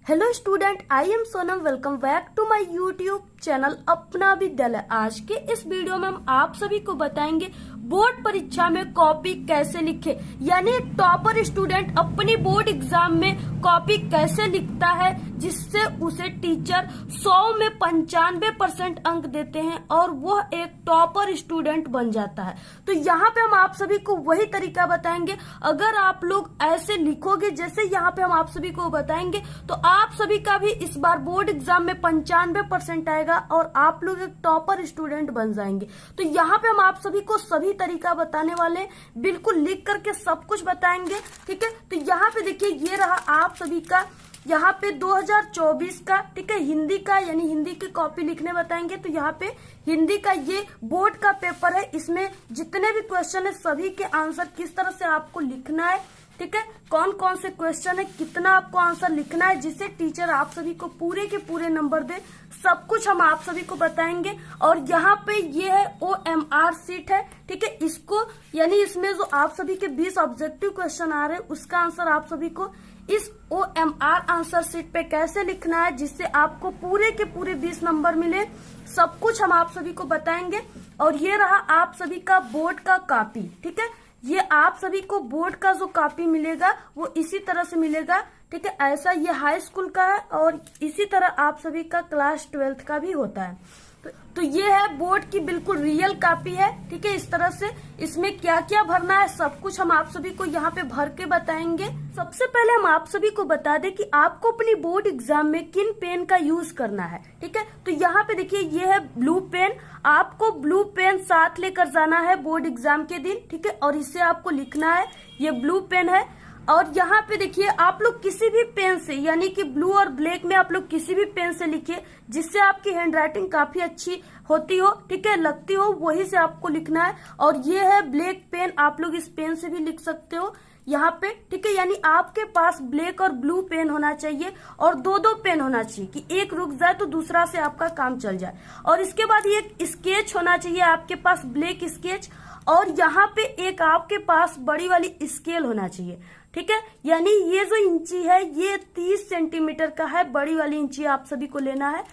Hello student, I am Sonam. Welcome back to my YouTube channel Apna Vidyalaya. आज के इस video में हम आप सभी को बताएंगे बोर्ड परीक्षा में कॉपी कैसे लिखे, यानी एक टॉपर स्टूडेंट अपनी बोर्ड एग्जाम में कॉपी कैसे लिखता है जिससे उसे टीचर 100 में 95% अंक देते हैं और वह एक टॉपर स्टूडेंट बन जाता है। तो यहाँ पे हम आप सभी को वही तरीका बताएंगे। अगर आप लोग ऐसे लिखोगे जैसे यहाँ पे हम आप सभी को बताएंगे तो आप सभी का भी इस बार बोर्ड एग्जाम में 95% आएगा और आप लोग एक टॉपर स्टूडेंट बन जाएंगे। तो यहाँ पे हम आप सभी को सभी तरीका बताने वाले हैं, बिल्कुल लिख करके सब कुछ बताएंगे। ठीक है, तो यहाँ पे देखिए ये रहा आप सभी का यहाँ पे 2024 का, ठीक है, हिंदी का, यानी हिंदी की कॉपी लिखने बताएंगे। तो यहाँ पे हिंदी का ये बोर्ड का पेपर है, इसमें जितने भी क्वेश्चन है सभी के आंसर किस तरह से आपको लिखना है, ठीक है, कौन कौन से क्वेश्चन है, कितना आपको आंसर लिखना है जिससे टीचर आप सभी को पूरे के पूरे नंबर दे, सब कुछ हम आप सभी को बताएंगे। और यहाँ पे ये है OMR सीट है, ठीक है, इसको यानी इसमें जो आप सभी के 20 ऑब्जेक्टिव क्वेश्चन आ रहे हैं उसका आंसर आप सभी को इस OMR आंसर सीट पे कैसे लिखना है जिससे आपको पूरे के पूरे 20 नंबर मिले, सब कुछ हम आप सभी को बताएंगे। और ये रहा आप सभी का बोर्ड का कॉपी, ठीक है, ये आप सभी को बोर्ड का जो कॉपी मिलेगा वो इसी तरह से मिलेगा, ठीक है, ऐसा ये हाई स्कूल का है और इसी तरह आप सभी का क्लास 12th का भी होता है। तो ये है बोर्ड की बिल्कुल रियल कॉपी है, ठीक है, इस तरह से इसमें क्या क्या भरना है सब कुछ हम आप सभी को यहाँ पे भर के बताएंगे। सबसे पहले हम आप सभी को बता दें कि आपको अपनी बोर्ड एग्जाम में किन पेन का यूज करना है, ठीक है। तो यहाँ पे देखिए ये है ब्लू पेन, आपको ब्लू पेन साथ लेकर जाना है बोर्ड एग्जाम के दिन, ठीक है, और इससे आपको लिखना है, ये ब्लू पेन है। और यहाँ पे देखिए आप लोग किसी भी पेन से, यानी कि ब्लू और ब्लैक में आप लोग किसी भी पेन से लिखिए जिससे आपकी हैंडराइटिंग काफी अच्छी होती हो, ठीक है, लगती हो, वही से आपको लिखना है। और ये है ब्लैक पेन, आप लोग इस पेन से भी लिख सकते हो यहाँ पे, ठीक है, यानी आपके पास ब्लैक और ब्लू पेन होना चाहिए और दो दो पेन होना चाहिए कि एक रुक जाए तो दूसरा से आपका काम चल जाए। और इसके बाद ये स्केच होना चाहिए आपके पास, ब्लैक स्केच, और यहाँ पे एक आपके पास बड़ी वाली स्केल होना चाहिए, ठीक है, यानी ये जो इंची है ये 30 सेंटीमीटर का है, बड़ी वाली इंची आप सभी को लेना है।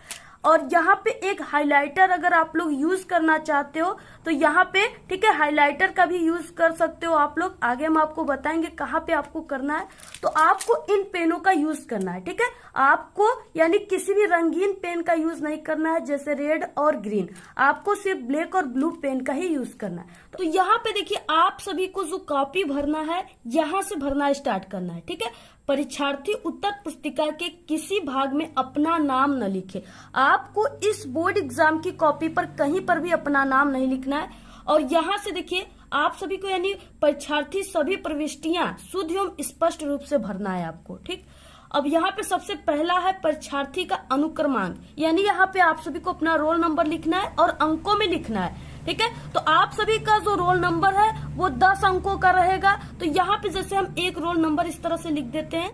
और यहाँ पे एक हाइलाइटर अगर आप लोग यूज करना चाहते हो तो यहाँ पे, ठीक है, हाइलाइटर का भी यूज कर सकते हो आप लोग, आगे हम आपको बताएंगे कहाँ पे आपको करना है। तो आपको इन पेनों का यूज करना है, ठीक है, आपको यानी किसी भी रंगीन पेन का यूज नहीं करना है जैसे रेड और ग्रीन, आपको सिर्फ ब्लैक और ब्लू पेन का ही यूज करना है। तो यहाँ पे देखिए आप सभी को जो कॉपी भरना है यहाँ से भरना स्टार्ट करना है, ठीक है। परीक्षार्थी उत्तर पुस्तिका के किसी भाग में अपना नाम न लिखे, आपको इस बोर्ड एग्जाम की कॉपी पर कहीं पर भी अपना नाम नहीं लिखना है। और यहाँ से देखिए आप सभी को यानी परीक्षार्थी सभी प्रविष्टियां शुद्ध एवं स्पष्ट रूप से भरना है आपको, ठीक। अब यहाँ पे सबसे पहला है परीक्षार्थी का अनुक्रमांक, यानी यहाँ पे आप सभी को अपना रोल नंबर लिखना है और अंकों में लिखना है, ठीक है। तो आप सभी का जो रोल नंबर है वो 10 अंकों का रहेगा। तो यहाँ पे जैसे हम एक रोल नंबर इस तरह से लिख देते हैं,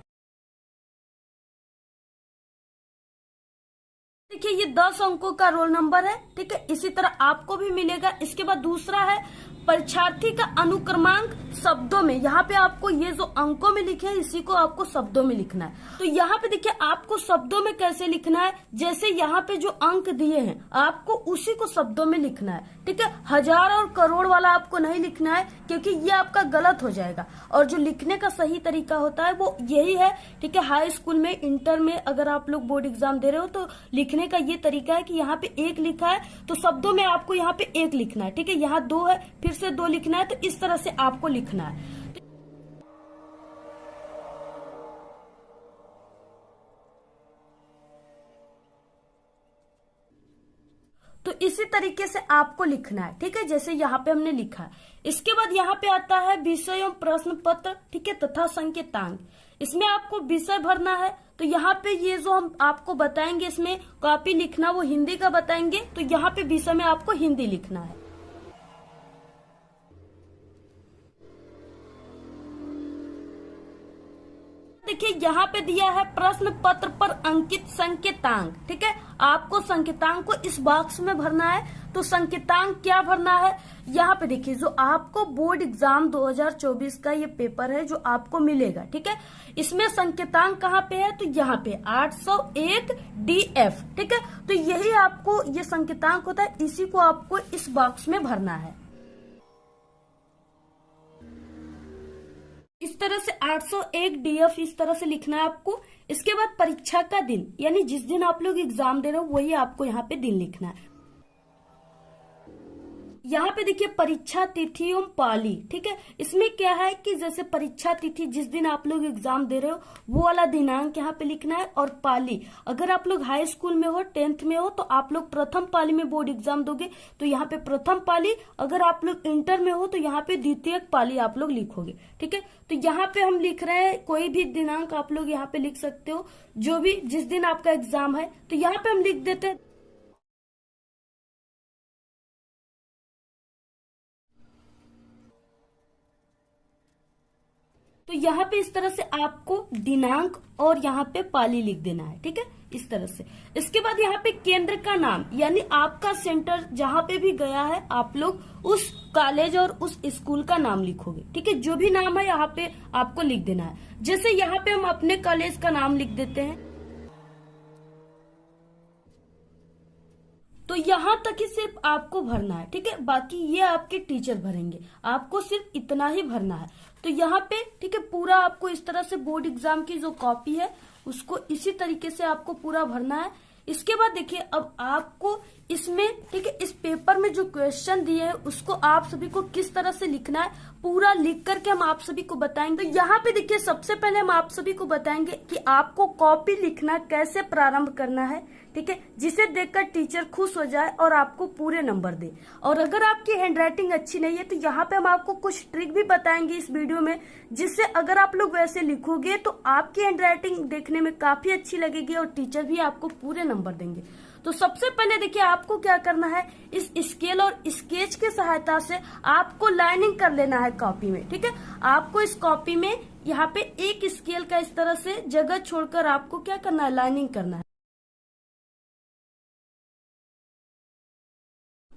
देखिए ये 10 अंकों का रोल नंबर है, ठीक है, इसी तरह आपको भी मिलेगा। इसके बाद दूसरा है परीक्षार्थी का अनुक्रमांक शब्दों में, यहाँ पे आपको ये जो अंकों में लिखे हैं इसी को आपको शब्दों में लिखना है। तो यहाँ पे देखिए आपको शब्दों में कैसे लिखना है, जैसे यहाँ पे जो अंक दिए हैं आपको उसी को शब्दों में लिखना है, ठीक है, हजार और करोड़ वाला आपको नहीं लिखना है क्योंकि ये आपका गलत हो जाएगा। और जो लिखने का सही तरीका होता है वो यही है, ठीक है, हाई स्कूल में, इंटर में अगर आप लोग बोर्ड एग्जाम दे रहे हो तो लिखने का ये तरीका है कि यहाँ पे 1 लिखा है तो शब्दों में आपको यहाँ पे 1 लिखना है, ठीक है, यहाँ 2 है फिर से 2 लिखना है, तो इस तरह से आपको लिखना है। तो इसी तरीके से आपको लिखना है, ठीक है, जैसे यहाँ पे हमने लिखा है। इसके बाद यहाँ पे आता है विषय एवं प्रश्न पत्र, ठीक है, तथा संकेतांक, इसमें आपको विषय भरना है। तो यहाँ पे ये जो हम आपको बताएंगे इसमें कॉपी लिखना वो हिंदी का बताएंगे, तो यहाँ पे विषय में आपको हिंदी लिखना है। देखिए यहाँ पे दिया है प्रश्न पत्र पर अंकित संकेतांक। ठीक है, आपको संकेतांक को इस बॉक्स में भरना है। तो संकेतांक क्या भरना है, यहाँ पे देखिए जो आपको बोर्ड एग्जाम 2024 का ये पेपर है जो आपको मिलेगा। ठीक है, इसमें संकेतांक कहाँ पे है, तो यहाँ पे 801 DF। ठीक है, तो यही आपको ये संकेतांक होता है, इसी को आपको इस बॉक्स में भरना है। इस तरह से 801 DF इस तरह से लिखना है आपको। इसके बाद परीक्षा का दिन, यानी जिस दिन आप लोग एग्जाम दे रहे हो वही आपको यहाँ पे दिन लिखना है। यहाँ पे देखिए परीक्षा तिथि एवं पाली। ठीक है, इसमें क्या है कि जैसे परीक्षा तिथि जिस दिन आप लोग एग्जाम दे रहे हो वो वाला दिनांक यहाँ पे लिखना है। और पाली, अगर आप लोग हाई स्कूल में हो, 10th में हो, तो आप लोग प्रथम पाली में बोर्ड एग्जाम दोगे तो यहाँ पे प्रथम पाली। अगर आप लोग इंटर में हो तो यहाँ पे द्वितीय पाली आप लोग लिखोगे। ठीक है, तो यहाँ पे हम लिख रहे हैं कोई भी दिनांक आप लोग यहाँ पे लिख सकते हो, जो भी जिस दिन आपका एग्जाम है। तो यहाँ पे हम लिख देते हैं तो यहाँ पे इस तरह से आपको दिनांक और यहाँ पे पाली लिख देना है। ठीक है, इस तरह से। इसके बाद यहाँ पे केंद्र का नाम, यानी आपका सेंटर जहाँ पे भी गया है आप लोग उस कॉलेज और उस स्कूल का नाम लिखोगे। ठीक है, जो भी नाम है यहाँ पे आपको लिख देना है। जैसे यहाँ पे हम अपने कॉलेज का नाम लिख देते हैं, तो यहाँ तक ही सिर्फ आपको भरना है। ठीक है, बाकी ये आपके टीचर भरेंगे, आपको सिर्फ इतना ही भरना है। तो यहाँ पे ठीक है पूरा आपको इस तरह से बोर्ड एग्जाम की जो कॉपी है उसको इसी तरीके से आपको पूरा भरना है। इसके बाद देखिए अब आपको इसमें ठीक है इस पेपर में जो क्वेश्चन दिए हैं उसको आप सभी को किस तरह से लिखना है पूरा लिख करके हम आप सभी को बताएंगे। तो यहाँ पे देखिए सबसे पहले हम आप सभी को बताएंगे कि आपको कॉपी लिखना कैसे प्रारंभ करना है। ठीक है, जिसे देखकर टीचर खुश हो जाए और आपको पूरे नंबर दे। और अगर आपकी हैंडराइटिंग अच्छी नहीं है तो यहाँ पे हम आपको कुछ ट्रिक भी बताएंगे इस वीडियो में, जिससे अगर आप लोग वैसे लिखोगे तो आपकी हैंडराइटिंग देखने में काफी अच्छी लगेगी और टीचर भी आपको पूरे नंबर देंगे। तो सबसे पहले देखिए आपको क्या करना है, इस स्केल और स्केच की सहायता से आपको लाइनिंग कर लेना है कॉपी में। ठीक है, आपको इस कॉपी में यहाँ पे एक स्केल का इस तरह से जगह छोड़कर आपको क्या करना है, लाइनिंग करना है।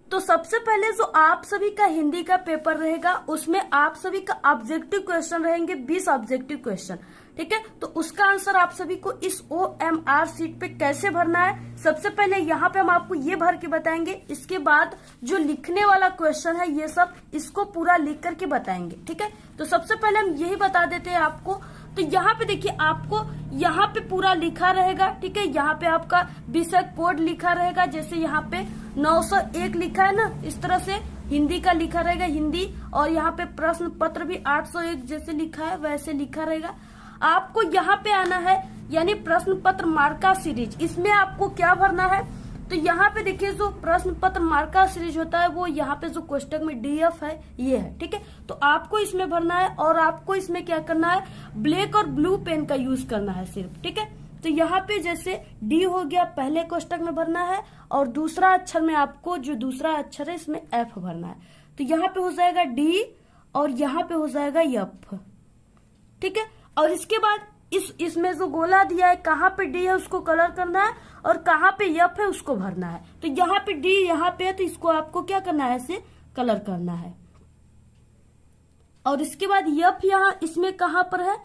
तो सबसे पहले जो आप सभी का हिंदी का पेपर रहेगा उसमें आप सभी का ऑब्जेक्टिव क्वेश्चन रहेंगे, 20 ऑब्जेक्टिव क्वेश्चन। ठीक है, तो उसका आंसर आप सभी को इस OMR शीट पे कैसे भरना है, सबसे पहले यहाँ पे हम आपको ये भर के बताएंगे। इसके बाद जो लिखने वाला क्वेश्चन है ये सब इसको पूरा लिख करके बताएंगे। ठीक है, तो सबसे पहले हम यही बता देते हैं आपको। तो यहाँ पे देखिए आपको यहाँ पे पूरा लिखा रहेगा। ठीक है, यहाँ पे आपका विषय कोड लिखा रहेगा, जैसे यहाँ पे 901 लिखा है ना, इस तरह से हिंदी का लिखा रहेगा हिंदी। और यहाँ पे प्रश्न पत्र भी 801 जैसे लिखा है वैसे लिखा रहेगा। आपको यहाँ पे आना है, यानी प्रश्न पत्र मार्का सीरीज, इसमें आपको क्या भरना है, तो यहाँ पे देखिए जो प्रश्न पत्र मार्का सीरीज होता है वो यहाँ पे जो कोष्टक में DF है ये है। ठीक है, तो आपको इसमें भरना है और आपको इसमें क्या करना है, ब्लैक और ब्लू पेन का यूज करना है सिर्फ। ठीक है, तो यहाँ पे जैसे D हो गया पहले कोष्टक में भरना है और दूसरा अक्षर में आपको जो दूसरा अक्षर है इसमें F भरना है। तो यहाँ पे हो जाएगा D और यहाँ पे हो जाएगा F। ठीक है, और इसके बाद इसमें जो गोला दिया है कहाँ पे D है उसको कलर करना है और कहाँ पे F है उसको भरना है। तो यहाँ पे D यहाँ पे है तो इसको आपको क्या करना है, ऐसे कलर करना है। और इसके बाद F यहाँ इसमें कहाँ पर है,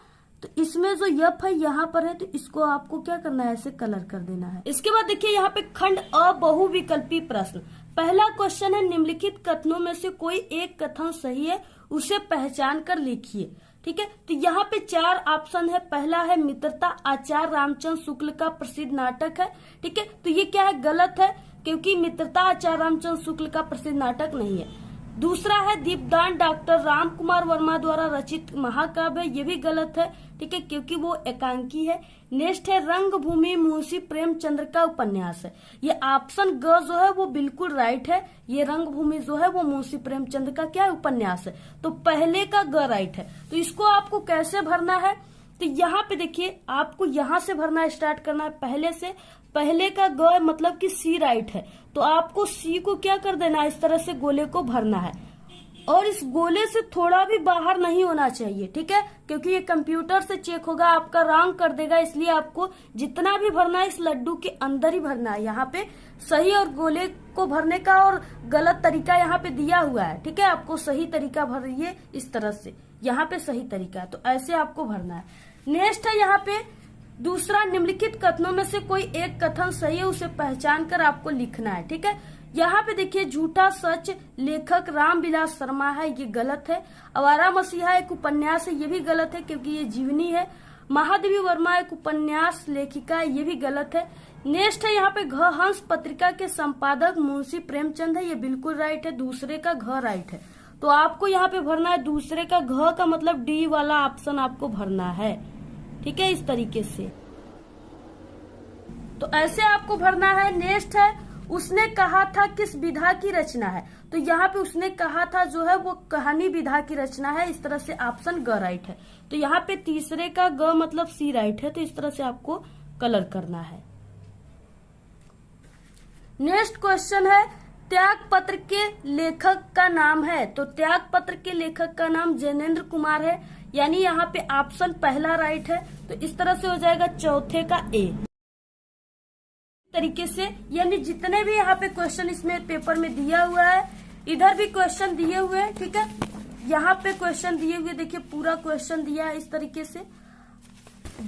तो इसमें जो F है यहाँ पर है तो इसको आपको क्या करना है, ऐसे कलर कर देना है। इसके बाद देखिए यहाँ पे खंड अ बहुविकल्पी प्रश्न, पहला क्वेश्चन है निम्नलिखित कथनों में से कोई एक कथन सही है उसे पहचान कर लिखिए। ठीक है, तो यहाँ पे 4 ऑप्शन है। पहला है मित्रता आचार्य रामचंद्र शुक्ल का प्रसिद्ध नाटक है। ठीक है, तो ये क्या है, गलत है, क्योंकि मित्रता आचार्य रामचंद्र शुक्ल का प्रसिद्ध नाटक नहीं है। दूसरा है दीपदान डॉक्टर राम कुमार वर्मा द्वारा रचित महाकाव्य, ये भी गलत है। ठीक है, क्योंकि वो एकांकी है। नेक्स्ट है रंगभूमि मुंशी प्रेमचंद्र का उपन्यास है, ये ऑप्शन ग जो है वो बिल्कुल राइट है। ये रंगभूमि जो है वो मुंशी प्रेमचंद्र का क्या उपन्यास है, तो पहले का ग राइट है। तो इसको आपको कैसे भरना है, तो यहाँ पे देखिए आपको यहाँ से भरना स्टार्ट करना है पहले से। पहले का ग मतलब कि C राइट है, तो आपको C को क्या कर देना है, इस तरह से गोले को भरना है। और इस गोले से थोड़ा भी बाहर नहीं होना चाहिए, ठीक है, क्योंकि ये कंप्यूटर से चेक होगा, आपका रॉन्ग कर देगा। इसलिए आपको जितना भी भरना है इस लड्डू के अंदर ही भरना है। यहाँ पे सही और गोले को भरने का और गलत तरीका यहाँ पे दिया हुआ है, ठीक है। आपको सही तरीका भरिए इस तरह से, यहाँ पे सही तरीका है, तो ऐसे आपको भरना है। नेक्स्ट है यहाँ पे दूसरा, निम्नलिखित कथनों में से कोई एक कथन सही है, उसे पहचान कर आपको लिखना है, ठीक है। यहाँ पे देखिए, झूठा सच लेखक रामविलास शर्मा है, ये गलत है। आवारा मसीहा एक उपन्यास है, ये भी गलत है क्योंकि ये जीवनी है। महादेवी वर्मा एक उपन्यास लेखिका है, ये भी गलत है। नेक्स्ट है यहाँ पे घ हंस पत्रिका के संपादक मुंशी प्रेमचंद है, ये बिल्कुल राइट है। दूसरे का घ राइट है, तो आपको यहाँ पे भरना है दूसरे का घ का मतलब डी वाला ऑप्शन आपको भरना है, ठीक है, इस तरीके से। तो ऐसे आपको भरना है। नेक्स्ट है, उसने कहा था किस विधा की रचना है, तो यहाँ पे उसने कहा था जो है वो कहानी विधा की रचना है, इस तरह से ऑप्शन ग राइट है। तो यहाँ पे तीसरे का ग मतलब सी राइट है, तो इस तरह से आपको कलर करना है। नेक्स्ट क्वेश्चन है, त्याग पत्र के लेखक का नाम है, तो त्याग पत्र के लेखक का नाम जैनेन्द्र कुमार है, यानी यहाँ पे ऑप्शन पहला राइट है। तो इस तरह से हो जाएगा चौथे का ए तरीके से। यानी जितने भी यहाँ पे क्वेश्चन इसमें पेपर में दिया हुआ है, इधर भी क्वेश्चन दिए हुए हैं, ठीक है, यहाँ पे क्वेश्चन दिए हुए, देखिए पूरा क्वेश्चन दिया है इस तरीके से।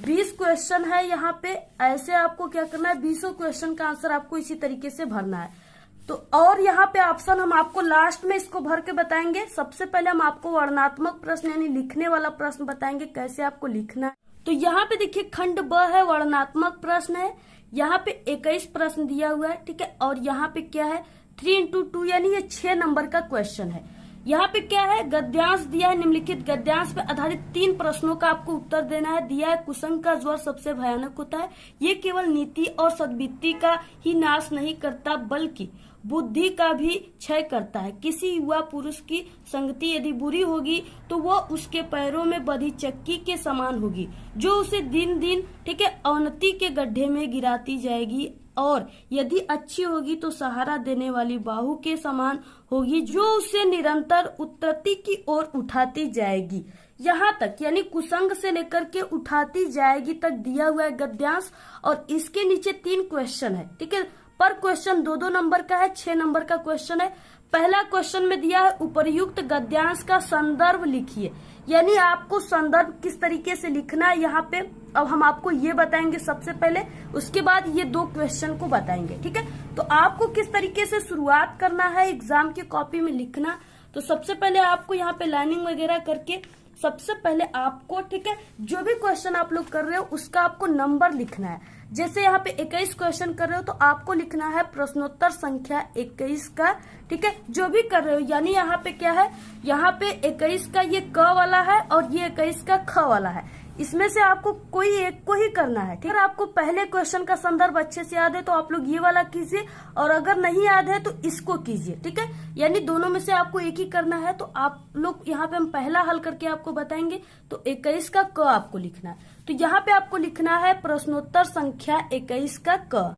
20 क्वेश्चन है यहाँ पे। ऐसे आपको क्या करना है, 20 क्वेश्चन का आंसर आपको इसी तरीके से भरना है। तो और यहाँ पे ऑप्शन हम आपको लास्ट में इसको भर के बताएंगे। सबसे पहले हम आपको वर्णनात्मक प्रश्न यानी लिखने वाला प्रश्न बताएंगे कैसे आपको लिखना है। तो यहाँ पे देखिए खंड ब है, वर्णनात्मक प्रश्न है। यहाँ पे 21 प्रश्न दिया हुआ है, ठीक है, और यहाँ पे क्या है 3 into 2 यानी ये 6 नंबर का क्वेश्चन है। यहाँ पे क्या है, गद्यांश दिया है, निम्नलिखित गद्यांश पे आधारित 3 प्रश्नों का आपको उत्तर देना है। दिया है कुसंग का ज्वर सबसे भयानक होता है, ये केवल नीति और सद्वृत्ति का ही नाश नहीं करता बल्कि बुद्धि का भी क्षय करता है। किसी युवा पुरुष की संगति यदि बुरी होगी तो वो उसके पैरों में बंधी चक्की के समान होगी, जो उसे दिन दिन, ठीक है, अवनति के गड्ढे में गिराती जाएगी, और यदि अच्छी होगी तो सहारा देने वाली बाहु के समान होगी, जो उसे निरंतर उत्तरति की ओर उठाती जाएगी। यहाँ तक यानी कुसंग से लेकर के उठाती जाएगी तक दिया हुआ है गद्यांश, और इसके नीचे 3 क्वेश्चन है, ठीक है। पर क्वेश्चन 2-2 नंबर का है, 6 नंबर का क्वेश्चन है। पहला क्वेश्चन में दिया है उपर्युक्त गद्यांश का संदर्भ लिखिए, यानी आपको संदर्भ किस तरीके से लिखना है यहाँ पे। अब हम आपको ये बताएंगे सबसे पहले, उसके बाद ये 2 क्वेश्चन को बताएंगे, ठीक है। तो आपको किस तरीके से शुरुआत करना है एग्जाम की कॉपी में लिखना, तो सबसे पहले आपको यहाँ पे लाइनिंग वगैरह करके सबसे पहले आपको, ठीक है, जो भी क्वेश्चन आप लोग कर रहे हो उसका आपको नंबर लिखना है। जैसे यहाँ पे 21 क्वेश्चन कर रहे हो तो आपको लिखना है प्रश्नोत्तर संख्या 21 का, ठीक है, जो भी कर रहे हो। यानी यहाँ पे क्या है, यहाँ पे 21 का ये क वाला है और ये 21 का ख वाला है, इसमें से आपको कोई एक को ही करना है, ठीक है। आपको पहले क्वेश्चन का संदर्भ अच्छे से याद है तो आप लोग ये वाला कीजिए, और अगर नहीं याद है तो इसको कीजिए, ठीक है। यानी दोनों में से आपको एक ही करना है। तो आप लोग यहाँ पे हम पहला हल करके आपको बताएंगे। तो 21 का क आपको लिखना है, तो यहाँ पे आपको लिखना है प्रश्नोत्तर संख्या 21 का क।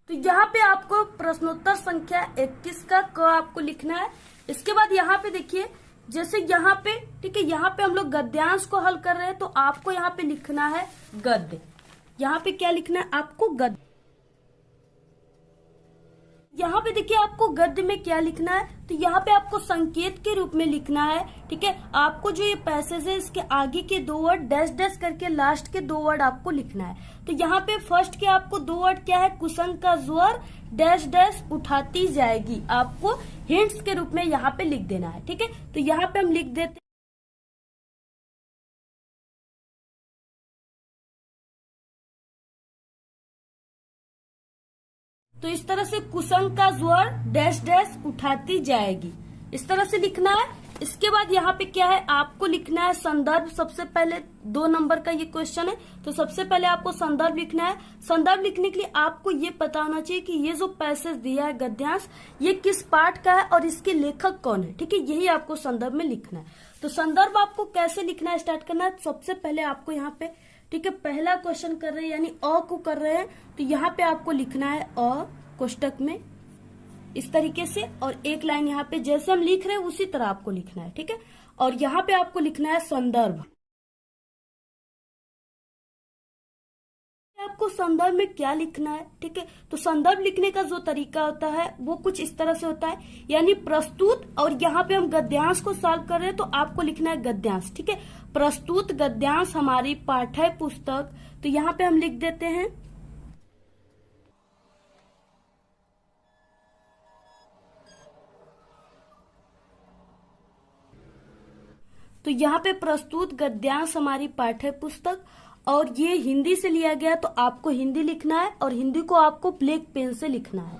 तो यहाँ पे आपको प्रश्नोत्तर संख्या 21 का क आपको लिखना है। इसके बाद यहाँ पे देखिए, जैसे यहाँ पे, ठीक है, यहाँ पे हम लोग गद्यांश को हल कर रहे हैं तो आपको यहाँ पे लिखना है गद्य। यहाँ पे क्या लिखना है आपको, गद्य। यहाँ पे देखिए आपको गद्य में क्या लिखना है, तो यहाँ पे आपको संकेत के रूप में लिखना है, ठीक है। आपको जो ये पैसेज है इसके आगे के 2 वर्ड डैश डैश करके लास्ट के 2 वर्ड आपको लिखना है। तो यहाँ पे फर्स्ट के आपको 2 वर्ड क्या है, कुसंग का ज्वर डैश डैश उठाती जाएगी, आपको हिंट्स के रूप में यहाँ पे लिख देना है, ठीक है। तो यहाँ पे हम लिख देते हैं तो इस तरह से कुसंग का ज्वर डैश डैश उठाती जाएगी, इस तरह से लिखना है। इसके बाद यहाँ पे क्या है, आपको लिखना है संदर्भ। सबसे पहले 2 नंबर का ये क्वेश्चन है, तो सबसे पहले आपको संदर्भ लिखना है। संदर्भ लिखने के लिए आपको ये पता होना चाहिए कि ये जो पैसेज दिया है गद्यांश, ये किस पाठ का है और इसके लेखक कौन है, ठीक है, यही आपको संदर्भ में लिखना है। तो संदर्भ आपको कैसे लिखना है, स्टार्ट करना है। सबसे पहले आपको यहाँ पे ठीक है, पहला क्वेश्चन कर रहे हैं यानी अ को कर रहे हैं, तो यहाँ पे आपको लिखना है अ कोष्टक में इस तरीके से, और एक लाइन यहाँ पे जैसे हम लिख रहे हैं उसी तरह आपको लिखना है। ठीक है, और यहाँ पे आपको लिखना है संदर्भ। आपको संदर्भ में क्या लिखना है? ठीक है, तो संदर्भ लिखने का जो तरीका होता है वो कुछ इस तरह से होता है, यानी प्रस्तुत, और यहाँ पे हम गद्यांश को सॉल्व कर रहे हैं तो आपको लिखना है गद्यांश। ठीक है, प्रस्तुत गद्यांश हमारी पाठ्य पुस्तक, तो यहाँ पे हम लिख देते हैं तो यहाँ पे प्रस्तुत गद्यांश हमारी पाठ्य पुस्तक, और ये हिंदी से लिया गया तो आपको हिंदी लिखना है, और हिंदी को आपको ब्लैक पेन से लिखना है।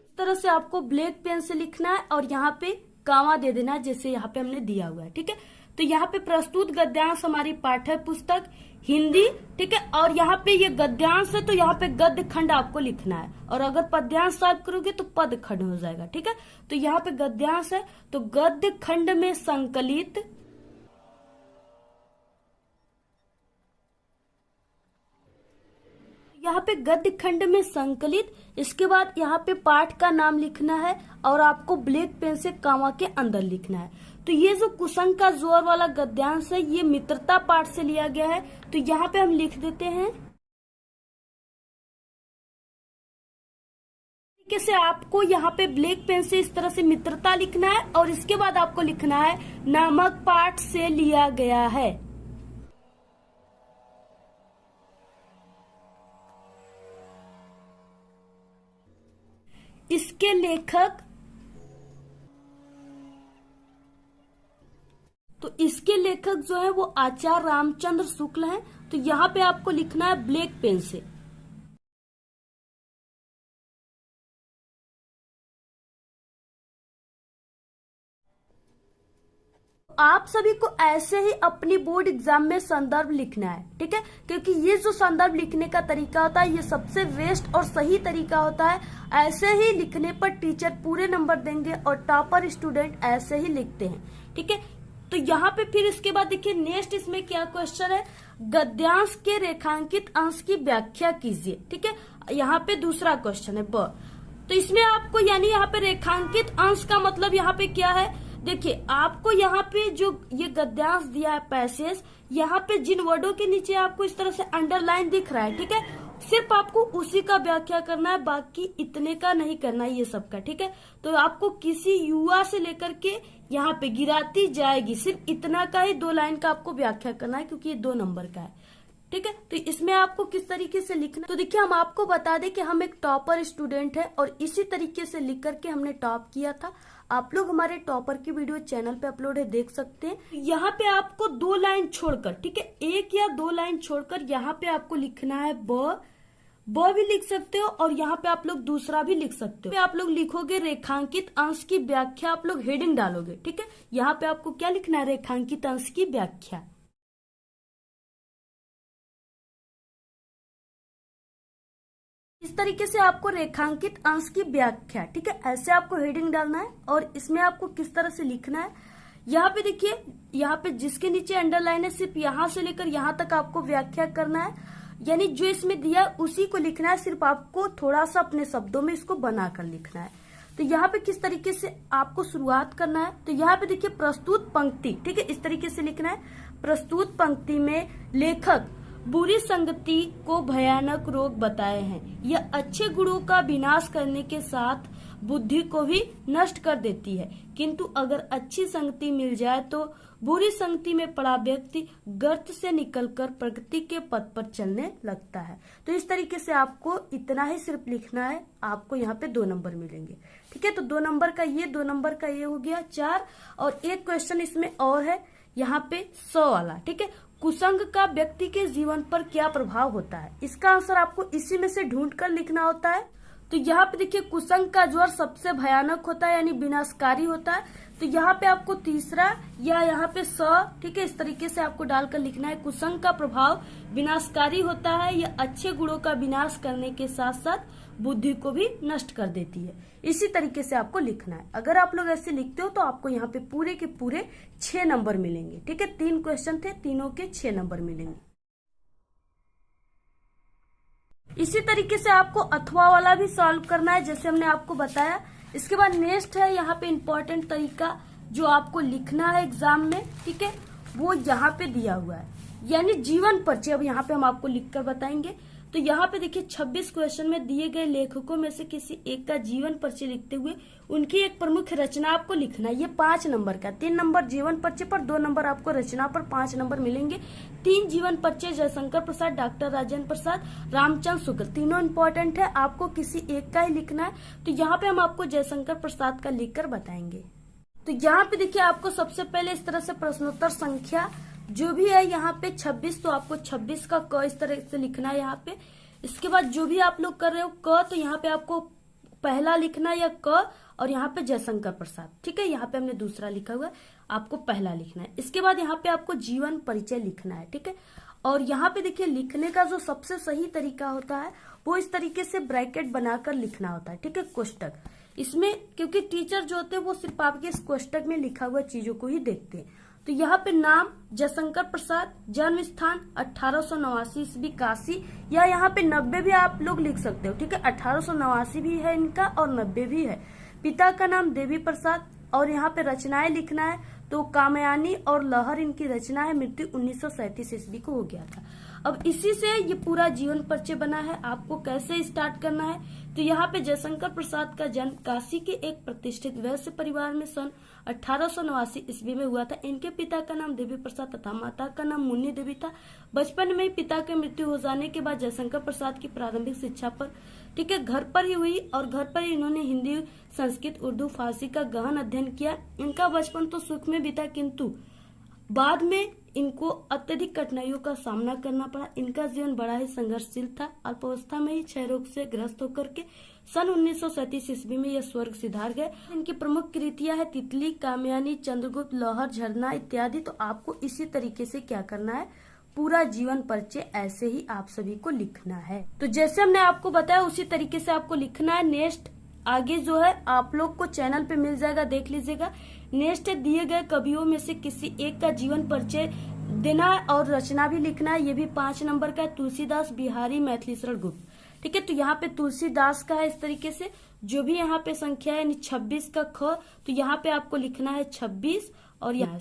इस तरह से आपको ब्लैक पेन से लिखना है और यहाँ पे कामा दे देना है जैसे यहाँ पे हमने दिया हुआ है। ठीक है, तो यहाँ पे प्रस्तुत गद्यांश हमारी पाठ्य पुस्तक हिंदी। ठीक है, और यहाँ पे ये गद्यांश है तो यहाँ पे गद्य खंड आपको लिखना है, और अगर पद्यांश सॉल्व करोगे तो पद खंड हो जाएगा। ठीक है, तो यहाँ पे गद्यांश है तो गद्य खंड में संकलित, यहाँ पे गद्य खंड में संकलित, इसके बाद यहाँ पे पाठ का नाम लिखना है और आपको ब्लैक पेन से कामा के अंदर लिखना है। तो ये जो कुसंग का जोर वाला गद्यांश है ये मित्रता पाठ से लिया गया है, तो यहाँ पे हम लिख देते हैं। तरीके से आपको यहाँ पे ब्लैक पेन से इस तरह से मित्रता लिखना है, और इसके बाद आपको लिखना है नामक पाठ से लिया गया है। इसके लेखक, तो इसके लेखक जो है वो आचार्य रामचंद्र शुक्ल हैं, तो यहाँ पे आपको लिखना है ब्लैक पेन से। आप सभी को ऐसे ही अपनी बोर्ड एग्जाम में संदर्भ लिखना है। ठीक है, क्योंकि ये जो संदर्भ लिखने का तरीका होता है ये सबसे बेस्ट और सही तरीका होता है। ऐसे ही लिखने पर टीचर पूरे नंबर देंगे और टॉपर स्टूडेंट ऐसे ही लिखते हैं। ठीक है, तो यहाँ पे फिर इसके बाद देखिए नेक्स्ट इसमें क्या क्वेश्चन है, गद्यांश के रेखांकित अंश की व्याख्या कीजिए। ठीक है, यहाँ पे दूसरा क्वेश्चन है ब, तो इसमें आपको यानी यहाँ पे रेखांकित अंश का मतलब यहाँ पे क्या है, देखिए आपको यहाँ पे जो ये गद्यांश दिया है पैसेज, यहाँ पे जिन वर्डों के नीचे आपको इस तरह से अंडरलाइन दिख रहा है, ठीक है, सिर्फ आपको उसी का व्याख्या करना है, बाकी इतने का नहीं करना है ये सब का। ठीक है, तो आपको किसी युवा से लेकर के यहाँ पे गिराती जाएगी, सिर्फ इतना का ही 2 लाइन का आपको व्याख्या करना है, क्योंकि ये 2 नंबर का है। ठीक है, तो इसमें आपको किस तरीके से लिखना, तो देखिए हम आपको बता दें कि हम एक टॉपर स्टूडेंट है और इसी तरीके से लिख करके हमने टॉप किया था। आप लोग हमारे टॉपर की वीडियो चैनल पे अपलोड है, देख सकते हैं। यहाँ पे आपको 2 लाइन छोड़कर, ठीक है, 1 या 2 लाइन छोड़कर यहाँ पे आपको लिखना है ब भी लिख सकते हो, और यहाँ पे आप लोग दूसरा भी लिख सकते हो। आप लोग लिखोगे रेखांकित अंश की व्याख्या, आप लोग हेडिंग डालोगे। ठीक है, यहाँ पे आपको क्या लिखना है, रेखांकित अंश की व्याख्या। इस तरीके से आपको रेखांकित अंश की व्याख्या, ठीक है, ऐसे आपको हेडिंग डालना है। और इसमें आपको किस तरह से लिखना है, यहाँ पे देखिए, यहाँ पे जिसके नीचे अंडरलाइन है सिर्फ यहाँ से लेकर यहाँ तक आपको व्याख्या करना है, यानी जो इसमें दिया उसी को लिखना है, सिर्फ आपको थोड़ा सा अपने शब्दों में इसको बनाकर लिखना है। तो यहाँ पे किस तरीके से आपको शुरुआत करना है, तो यहाँ पे देखिए प्रस्तुत पंक्ति, ठीक है, इस तरीके से लिखना है। प्रस्तुत पंक्ति में लेखक बुरी संगति को भयानक रोग बताए हैं। यह अच्छे गुणों का विनाश करने के साथ बुद्धि को भी नष्ट कर देती है, किंतु अगर अच्छी संगति मिल जाए तो बुरी संगति में पड़ा व्यक्ति गर्त से निकलकर प्रगति के पथ पर चलने लगता है। तो इस तरीके से आपको इतना ही सिर्फ लिखना है, आपको यहाँ पे 2 नंबर मिलेंगे। ठीक है, तो 2 नंबर का ये, 2 नंबर का ये हो गया 4। और एक क्वेश्चन इसमें और है यहाँ पे 100 वाला। ठीक है, कुसंग का व्यक्ति के जीवन पर क्या प्रभाव होता है, इसका आंसर आपको इसी में से ढूंढ कर लिखना होता है। तो यहाँ पे देखिए कुसंग का ज्वर सबसे भयानक होता है, यानी विनाशकारी होता है। तो यहाँ पे आपको तीसरा या यहाँ पे स, ठीक है, इस तरीके से आपको डालकर लिखना है। कुसंग का प्रभाव विनाशकारी होता है, यह अच्छे गुणों का विनाश करने के साथ साथ बुद्धि को भी नष्ट कर देती है। इसी तरीके से आपको लिखना है। अगर आप लोग ऐसे लिखते हो तो आपको यहाँ पे पूरे के पूरे 6 नंबर मिलेंगे, ठीक है। 3 क्वेश्चन थे, तीनों के 6 नंबर मिलेंगे। इसी तरीके से आपको अथवा वाला भी सॉल्व करना है, जैसे हमने आपको बताया। इसके बाद नेक्स्ट है यहाँ पे इम्पोर्टेंट तरीका जो आपको लिखना है एग्जाम में, ठीक है, वो यहाँ पे दिया हुआ है, यानी जीवन परिचय। अब यहाँ पे हम आपको लिखकर बताएंगे। तो यहाँ पे देखिए 26 क्वेश्चन में दिए गए लेखकों में से किसी एक का जीवन परिचय लिखते हुए उनकी एक प्रमुख रचना आपको लिखना है। ये 5 नंबर का, 3 नंबर जीवन परिचय पर, 2 नंबर आपको रचना पर, 5 नंबर मिलेंगे। 3 जीवन परिचय जयशंकर प्रसाद, डॉक्टर राजेंद्र प्रसाद, रामचंद्र शुक्ल, तीनों इंपॉर्टेंट है, आपको किसी एक का ही लिखना है। तो यहाँ पे हम आपको जयशंकर प्रसाद का लिखकर बताएंगे। तो यहाँ पे देखिए आपको सबसे पहले इस तरह से प्रश्नोत्तर संख्या जो भी है यहाँ पे 26, तो आपको 26 का क इस तरह से लिखना है यहाँ पे। इसके बाद जो भी आप लोग कर रहे हो क, तो यहाँ पे आपको पहला लिखना है या क, और यहाँ पे जयशंकर प्रसाद, ठीक है। यहाँ पे हमने दूसरा लिखा हुआ है, आपको पहला लिखना है। इसके बाद यहाँ पे आपको जीवन परिचय लिखना है, ठीक है। और यहाँ पे देखिए लिखने का जो सबसे सही तरीका होता है वो इस तरीके से ब्रैकेट बनाकर लिखना होता है, ठीक है, कोष्टक। इसमें क्योंकि टीचर जो होते हैं वो सिर्फ आपके इस कोष्टक में लिखा हुआ चीजों को ही देखते हैं। तो यहाँ पे नाम जयशंकर प्रसाद, जन्म स्थान 1889 ईस्वी काशी, या यहाँ पे 90 भी आप लोग लिख सकते हो, ठीक है। 1889 भी है इनका और 90 भी है। पिता का नाम देवी प्रसाद, और यहाँ पे रचनाएं लिखना है तो कामयानी और लहर इनकी रचना है, मृत्यु 1937 ईस्वी को हो गया था। अब इसी से ये पूरा जीवन परिचय बना है। आपको कैसे स्टार्ट करना है, तो यहाँ पे जयशंकर प्रसाद का जन्म काशी के एक प्रतिष्ठित वैश्य परिवार में सन 1889 ईस्वी में हुआ था। इनके पिता का नाम देवी प्रसाद तथा माता का नाम मुन्नी देवी था। बचपन में ही पिता की मृत्यु हो जाने के बाद जयशंकर प्रसाद की प्रारंभिक शिक्षा पर, ठीक है, घर पर ही हुई, और घर पर ही इन्होंने हिंदी, संस्कृत, उर्दू, फारसी का गहन अध्ययन किया। इनका बचपन तो सुख में बीता, किंतु बाद में इनको अत्यधिक कठिनाइयों का सामना करना पड़ा। इनका जीवन बड़ा ही संघर्षशील था। अल्पावस्था में ही क्षय रोग से ग्रस्त होकर के सन 1937 ईस्वी में यह स्वर्ग सिधार गए। इनकी प्रमुख कृतियां है तितली, कामयानी, चंद्रगुप्त, लहर, झरना इत्यादि। तो आपको इसी तरीके से क्या करना है, पूरा जीवन परिचय ऐसे ही आप सभी को लिखना है। तो जैसे हमने आपको बताया उसी तरीके से आपको लिखना है। नेक्स्ट आगे जो है आप लोग को चैनल पे मिल जाएगा, देख लीजिएगा। नेक्स्ट दिए गए कवियों में से किसी एक का जीवन परिचय देना है और रचना भी लिखना है। ये भी 5 नंबर का है। तुलसीदास, बिहारी, मैथिली शरण गुप्त, ठीक है। तो यहाँ पे तुलसीदास का है इस तरीके से। जो भी यहाँ पे संख्या है 26 का ख, तो यहाँ पे आपको लिखना है 26, और यहाँ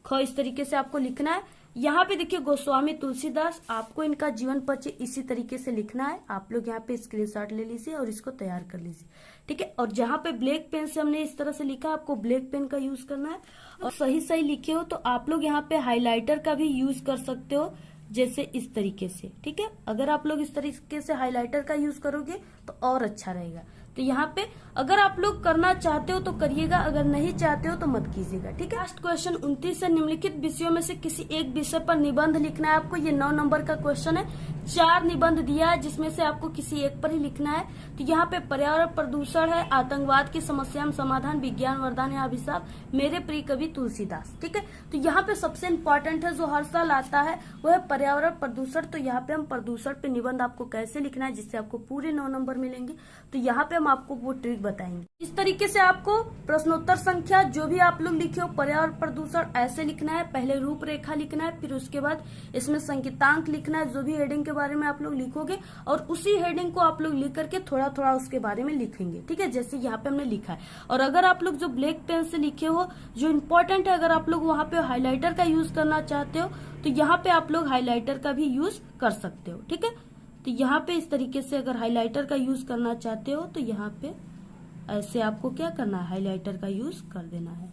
ख इस तरीके से आपको लिखना है। यहाँ पे देखिए गोस्वामी तुलसीदास, आपको इनका जीवन परिचय इसी तरीके से लिखना है। आप लोग यहाँ पे स्क्रीनशॉट ले लीजिए और इसको तैयार कर लीजिए, ठीक है। और जहाँ पे ब्लैक पेन से हमने इस तरह से लिखा, आपको ब्लैक पेन का यूज करना है। और सही लिखे हो तो आप लोग यहाँ पे हाईलाइटर का भी यूज कर सकते हो, जैसे इस तरीके से, ठीक है। अगर आप लोग इस तरीके से हाईलाइटर का यूज करोगे तो और अच्छा रहेगा। तो यहाँ पे अगर आप लोग करना चाहते हो तो करिएगा, अगर नहीं चाहते हो तो मत कीजिएगा, ठीक है। लास्ट क्वेश्चन 29 से निम्नलिखित विषयों में से किसी एक विषय पर निबंध लिखना है आपको। ये 9 नंबर का क्वेश्चन है। 4 निबंध दिया है जिसमें से आपको किसी एक पर ही लिखना है। तो यहाँ पे पर्यावरण प्रदूषण है, आतंकवाद की समस्या में समाधान, विज्ञान वरदान या अभिशाप, मेरे प्रिय कवि तुलसीदास, ठीक है। तो यहाँ पे सबसे इम्पोर्टेंट है जो हर साल आता है वो है पर्यावरण प्रदूषण। तो यहाँ पे हम प्रदूषण पे निबंध आपको कैसे लिखना है जिससे आपको पूरे 9 नंबर मिलेंगे, तो यहाँ पे हम आपको वो ट्रिक बताएंगे। इस तरीके से आपको प्रश्नोत्तर संख्या जो भी आप लोग लिखे हो पर्यावरण प्रदूषण ऐसे लिखना है। पहले रूपरेखा लिखना है, फिर उसके बाद इसमें संकेतांक लिखना है, जो भी हेडिंग के बारे में आप लोग लिखोगे, और उसी हेडिंग को आप लोग लिख करके थोड़ा थोड़ा उसके बारे में लिखेंगे, ठीक है, जैसे यहाँ पे हमने लिखा है। और अगर आप लोग जो ब्लैक पेन से लिखे हो जो इम्पोर्टेंट है, अगर आप लोग वहां पे हाईलाइटर का यूज करना चाहते हो तो यहाँ पे आप लोग हाईलाइटर का भी यूज कर सकते हो, ठीक है। तो यहाँ पे इस तरीके से अगर हाईलाइटर का यूज करना चाहते हो तो यहाँ पे ऐसे आपको क्या करना है, हाईलाइटर का यूज कर देना है।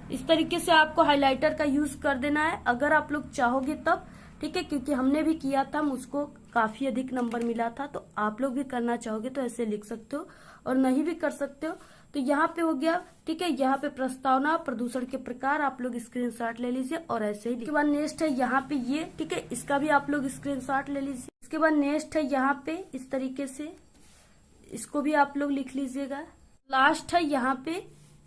इस तरीके से आपको हाइलाइटर का यूज कर देना है अगर आप लोग चाहोगे तब, ठीक है, क्योंकि हमने भी किया था, हम उसको काफी अधिक नंबर मिला था। तो आप लोग भी करना चाहोगे तो ऐसे लिख सकते हो और नहीं भी कर सकते हो। तो यहाँ पे हो गया, ठीक है। यहाँ पे प्रस्तावना, प्रदूषण के प्रकार आप लोग स्क्रीनशॉट ले लीजिए और ऐसे ही। इसके बाद नेक्स्ट है यहाँ पे ये, ठीक है, इसका भी आप लोग स्क्रीनशॉट ले लीजिए। इसके बाद नेक्स्ट है यहाँ पे इस तरीके से, इसको भी आप लोग लिख लीजिएगा। लास्ट है यहाँ पे,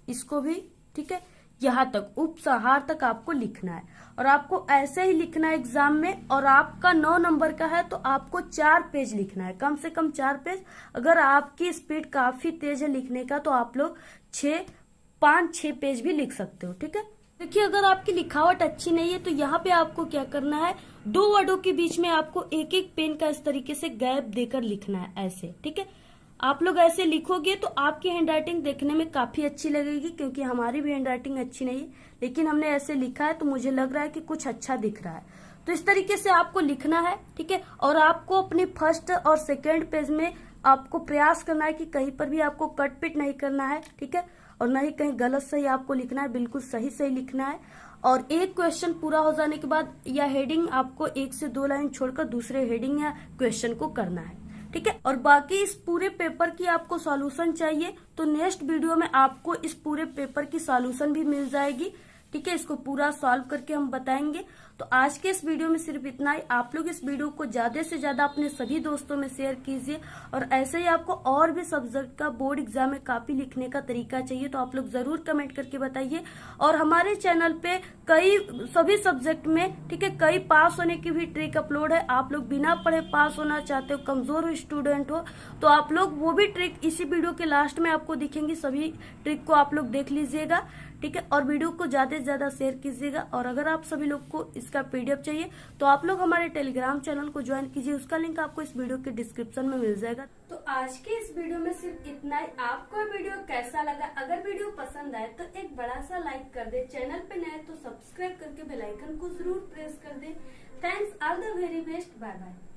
इसको भी, ठीक है, यहाँ तक उपसंहार तक आपको लिखना है और आपको ऐसे ही लिखना है एग्जाम में। और आपका 9 नंबर का है तो आपको 4 पेज लिखना है, कम से कम 4 पेज। अगर आपकी स्पीड काफी तेज है लिखने का तो आप लोग 5-6 पेज भी लिख सकते हो, ठीक है। देखिए, अगर आपकी लिखावट अच्छी नहीं है तो यहाँ पे आपको क्या करना है, 2 वर्डों के बीच में आपको एक एक पेन का इस तरीके से गैप देकर लिखना है, ऐसे, ठीक है। आप लोग ऐसे लिखोगे तो आपकी हैंडराइटिंग देखने में काफी अच्छी लगेगी, क्योंकि हमारी भी हैंडराइटिंग अच्छी नहीं है, लेकिन हमने ऐसे लिखा है तो मुझे लग रहा है कि कुछ अच्छा दिख रहा है। तो इस तरीके से आपको लिखना है, ठीक है। और आपको अपने फर्स्ट और सेकेंड पेज में आपको प्रयास करना है कि कहीं पर भी आपको कट पिट नहीं करना है, ठीक है, और न ही कहीं गलत सही आपको लिखना है, बिल्कुल सही सही लिखना है। और एक क्वेश्चन पूरा हो जाने के बाद या हेडिंग आपको 1 से 2 लाइन छोड़कर दूसरे हेडिंग या क्वेश्चन को करना है, ठीक है। और बाकी इस पूरे पेपर की आपको सॉल्यूशन चाहिए तो नेक्स्ट वीडियो में आपको इस पूरे पेपर की सॉल्यूशन भी मिल जाएगी, ठीक है। इसको पूरा सॉल्व करके हम बताएंगे। तो आज के इस वीडियो में सिर्फ इतना ही। आप लोग इस वीडियो को ज्यादा से ज्यादा अपने सभी दोस्तों में शेयर कीजिए। और ऐसे ही आपको और भी सब्जेक्ट का बोर्ड एग्जाम में कॉपी लिखने का तरीका चाहिए तो आप लोग जरूर कमेंट करके बताइए। और हमारे चैनल पे सभी सब्जेक्ट में, ठीक है, कई पास होने की भी ट्रिक अपलोड है। आप लोग बिना पढ़े पास होना चाहते हो, कमजोर स्टूडेंट हो, तो आप लोग वो भी ट्रिक इसी वीडियो के लास्ट में आपको दिखेंगी। सभी ट्रिक को आप लोग देख लीजिएगा, ठीक है। और वीडियो को ज्यादा से ज्यादा शेयर कीजिएगा। और अगर आप सभी लोग को इसका पीडीएफ चाहिए तो आप लोग हमारे टेलीग्राम चैनल को ज्वाइन कीजिए, उसका लिंक आपको इस वीडियो के डिस्क्रिप्शन में मिल जाएगा। तो आज के इस वीडियो में सिर्फ इतना ही। आपको वीडियो कैसा लगा? अगर वीडियो पसंद आए तो एक बड़ा सा लाइक कर दे, चैनल पे नए तो सब्सक्राइब करके बेल आइकन को जरूर प्रेस कर दे। Thanks, all the very best, bye bye.